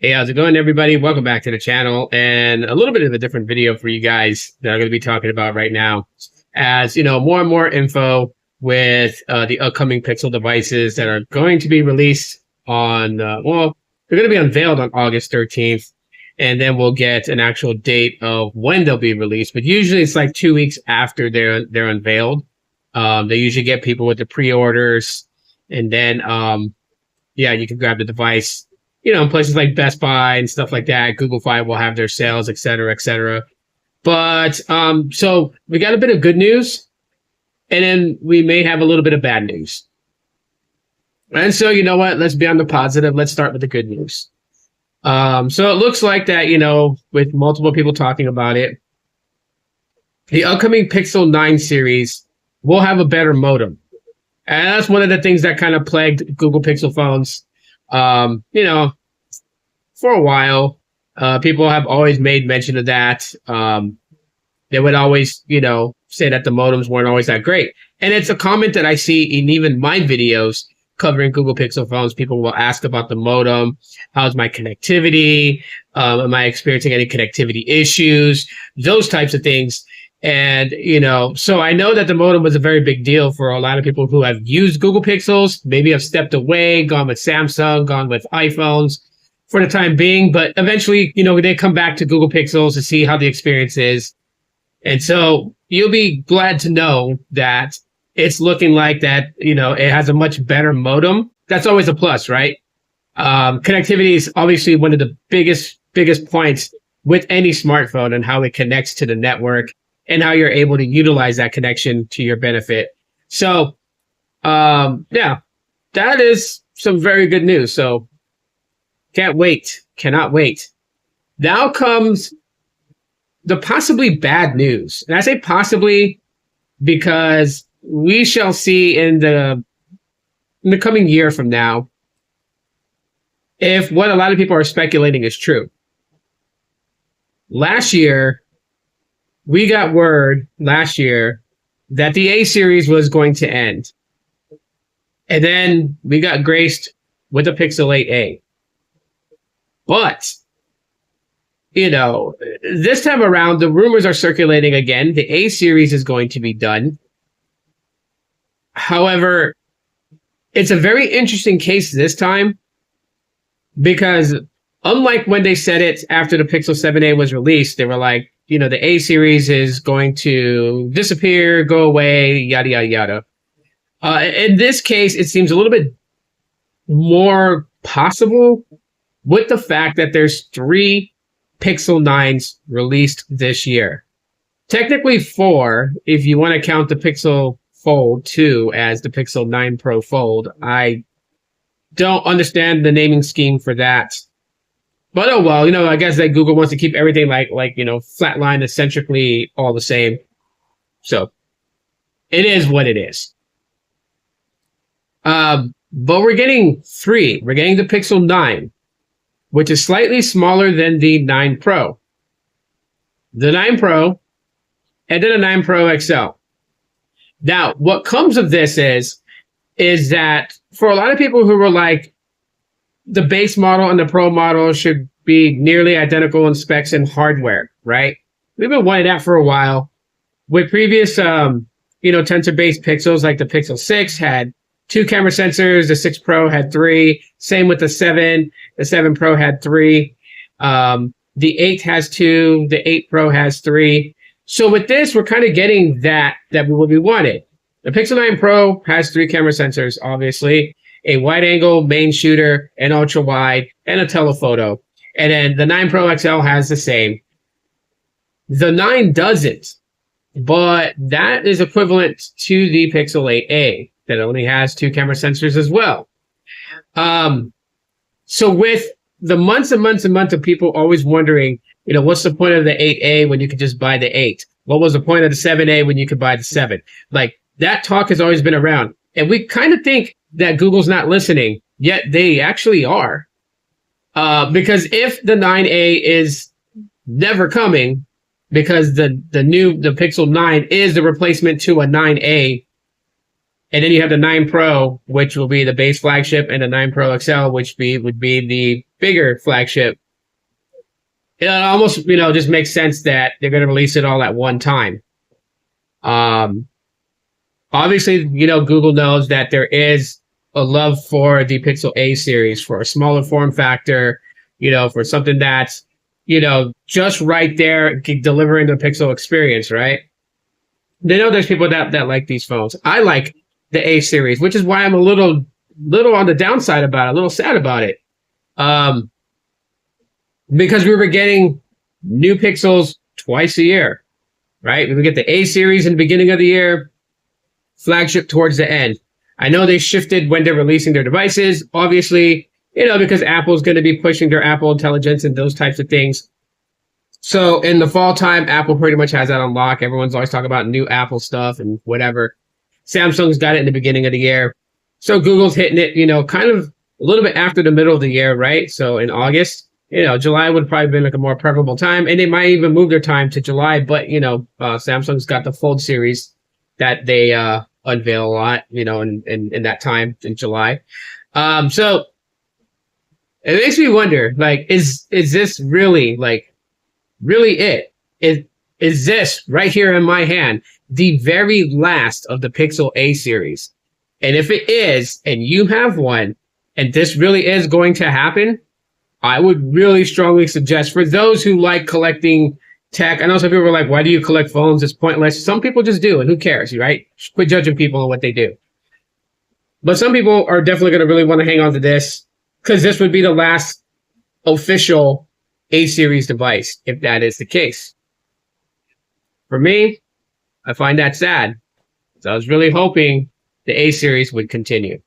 Hey, how's it going, everybody? Welcome back to the channel, and a little bit of a different video for you guys that I'm going to be talking about right now. As you know, more and more info with the upcoming Pixel devices that are going to be released on, they're going to be unveiled on August 13th, and then we'll get an actual date of when they'll be released. But usually it's like 2 weeks after they're unveiled. They usually get people with the pre-orders, and then yeah, you can grab the device. You know, places like Best Buy and stuff like that. Google Fi will have their sales, et cetera, et cetera. But so we got a bit of good news, and then we may have a little bit of bad news. And so, you know what? Let's be on the positive. Let's start with the good news. So it looks like that, you know, with multiple people talking about it, the upcoming Pixel 9 series will have a better modem. And that's one of the things that kind of plagued Google Pixel phones. You know, for a while, people have always made mention of that. They would always, you know, say that the modems weren't always that great. And it's a comment that I see in even my videos covering Google Pixel phones. People will ask about the modem. How's my connectivity? Am I experiencing any connectivity issues? Those types of things. And, you know, so I know that the modem was a very big deal for a lot of people who have used Google Pixels, maybe have stepped away, gone with Samsung, gone with iPhones for the time being. But eventually, you know, they come back to Google Pixels to see how the experience is. And so you'll be glad to know that it's looking like that, you know, it has a much better modem. That's always a plus, right? Connectivity is obviously one of the biggest points with any smartphone and how it connects to the network, and how you're able to utilize that connection to your benefit. So, yeah, that is some very good news. So can't wait, cannot wait. Now comes the possibly bad news. And I say possibly because we shall see in the coming year from now if what a lot of people are speculating is true. Last year, we got word last year that the A series was going to end. And then we got graced with the Pixel 8a. But, you know, this time around, the rumors are circulating again. The A series is going to be done. However, it's a very interesting case this time because unlike when they said it after the Pixel 7a was released, they were like, you know, the A series is going to disappear, go away, yada, yada, yada. In this case, it seems a little bit more possible with the fact that there's 3 Pixel 9s released this year. Technically 4, if you want to count the Pixel Fold 2 as the Pixel 9 Pro Fold. I don't understand the naming scheme for that. But oh well, you know, I guess that Google wants to keep everything like you know, flatline, eccentrically all the same. So it is what it is. But we're getting 3. We're getting the Pixel 9, which is slightly smaller than the 9 Pro. The 9 Pro, and then a 9 Pro XL. Now, what comes of this is that for a lot of people who were like, the base model and the Pro model should be nearly identical in specs and hardware, right? We've been wanting that for a while. With previous, you know, tensor-based Pixels, like the Pixel 6 had 2 camera sensors, the 6 Pro had 3. Same with the 7. The 7 Pro had 3. The 8 has 2. The 8 Pro has 3. So with this, we're kind of getting that we wanted. The Pixel 9 Pro has 3 camera sensors, obviously. A wide angle main shooter, an ultra wide, and a telephoto. And then the 9 Pro XL has the same. The 9 doesn't, but that is equivalent to the Pixel 8a that only has 2 camera sensors as well. So with the months and months and months of people always wondering, you know, what's the point of the 8a when you could just buy the 8? What was the point of the 7a when you could buy the 7? Like, that talk has always been around. And we kind of think that Google's not listening, yet they actually are. Because if the 9a is never coming, because the Pixel 9 is the replacement to a 9a, And then you have the 9 Pro, which will be the base flagship, and the 9 Pro XL, which would be the bigger flagship, it almost, just makes sense that they're going to release it all at one time. Obviously, Google knows that there is a love for the Pixel A series, for a smaller form factor, for something that's, just right there, delivering the Pixel experience, right? They know there's people that like these phones. I like the A series, which is why I'm a little on the downside about it, a little sad about it. Because we were getting new Pixels twice a year, right? We would get the A series in the beginning of the year, flagship towards the end. I know they shifted when they're releasing their devices, obviously, because Apple's going to be pushing their Apple Intelligence and those types of things. So in the fall time, Apple pretty much has that on lock. Everyone's always talking about new Apple stuff and whatever. Samsung's got it in the beginning of the year. So Google's hitting it, kind of a little bit after the middle of the year, right? So in August, July would probably been like a more preferable time. And they might even move their time to July. But, Samsung's got the Fold series that they unveil a lot, in that time in July. So it makes me wonder, like, is this really it? Is this right here in my hand the very last of the Pixel A series? And if it is, and you have one, and this really is going to happen, I would really strongly suggest, for those who like collecting tech, I know some people are like, why do you collect phones? It's pointless. Some people just do, and who cares, right? Quit judging people on what they do. But some people are definitely going to really want to hang on to this, because this would be the last official A series device, if that is the case. For me, I find that sad. So I was really hoping the A series would continue.